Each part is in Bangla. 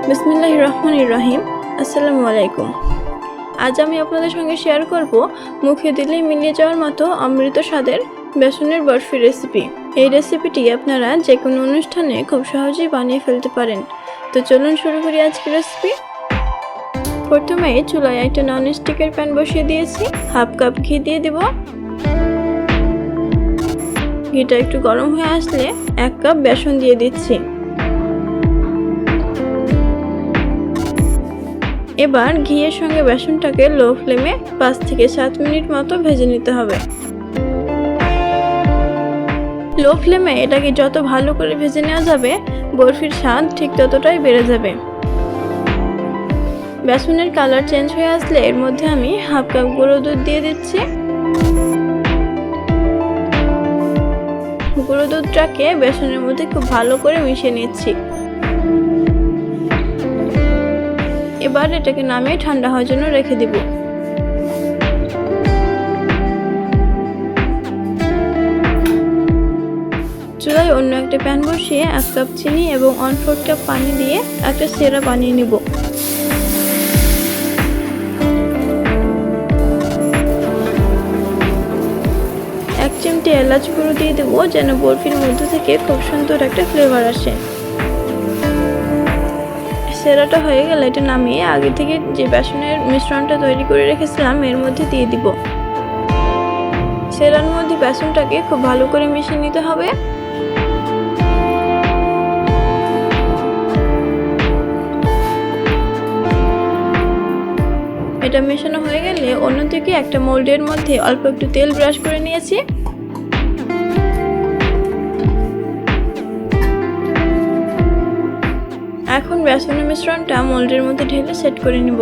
বিসমিল্লাহির রহমানির রহিম। আসসালামু আলাইকুম। আজ আমি আপনাদের সঙ্গে শেয়ার করব মুখে দিলেই মিলিয়ে যাওয়ার মতো অমৃত স্বাদের বেসনের বরফি রেসিপি। এই রেসিপিটি আপনারা যে কোনো অনুষ্ঠানে খুব সহজেই বানিয়ে ফেলতে পারেন। তো চলুন শুরু করি আজকের রেসিপি। প্রথমে চুলায় একটা ননস্টিকের প্যান বসিয়ে দিয়েছি। হাফ কাপ ঘি দিয়ে দেব। ঘিটা একটু গরম হয়ে আসলে 1 কাপ বেসন দিয়ে দিচ্ছি। এবার ঘিয়ের সঙ্গে বেসনটাকে লো ফ্লেমে 5 থেকে 7 মিনিট মতো ভেজে নিতে হবে। লো ফ্লেমে এটাকে যত ভালো করে ভেজে নেওয়া যাবে, বরফির স্বাদ ঠিক ততটাই বেড়ে যাবে। বেসনের কালার চেঞ্জ হয়ে আসলে এর মধ্যে আমি হাফ কাপ গুঁড়ো দুধ দিয়ে দিচ্ছি। গুঁড়ো দুধটাকে বেসনের মধ্যে খুব ভালো করে মিশিয়ে নিচ্ছি। এবার এটাকে নামিয়ে ঠান্ডা হওয়ার জন্য রেখে দিব। চুলায় অন্য একটা প্যান বসিয়ে 1 কাপ চিনি এবং 1/4 কাপ পানি দিয়ে একটা সিরা বানিয়ে নিব। এক চিমটি এলাচ গুঁড়ো দিয়ে দেবো, যেন বরফির মধ্যে থেকে খুব সুন্দর একটা ফ্লেভার আসে। সেরাটা হয়ে গেলে এটা নামিয়ে আগে থেকে যে বেসনের মিশ্রণটা তৈরি করে রেখেছিলাম এর মধ্যে দিয়ে দিব। সেরার মধ্যে বেসনটাকে খুব ভালো করে মিশিয়ে নিতে হবে। এটা মেশানো হয়ে গেলে অন্যদিকে একটা মোল্ডের মধ্যে অল্প একটু তেল ব্রাশ করে নিয়েছি। এখন বেসনের মিশ্রণটা মোল্ডের মধ্যে ঢেলে সেট করে নিব।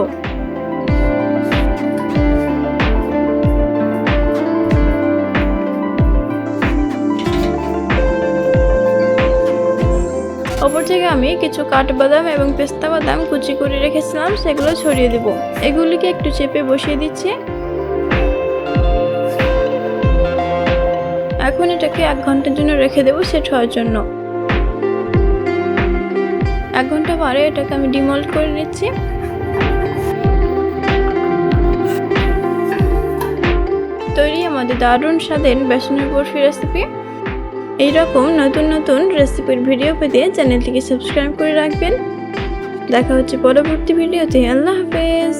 অপর থেকে আমি কিছু কাঠবাদাম এবং পেস্তা বাদাম কুচি করে রেখেছিলাম, সেগুলো ছড়িয়ে দেব। এগুলিকে একটু চেপে বসিয়ে দিচ্ছি। এখন এটাকে 1 ঘন্টার জন্য রেখে দেব সেট হওয়ার জন্য। 1 ঘন্টা পরে এটাকে আমি ডিমোল্ড করে নিচ্ছি। তৈরি আমাদের দারুণ স্বাদের বেসনের বরফি রেসিপি। এইরকম নতুন নতুন রেসিপির ভিডিও পেতে চ্যানেলটিকে সাবস্ক্রাইব করে রাখবেন। দেখা হচ্ছে পরবর্তী ভিডিওতে। আল্লাহ হাফেজ।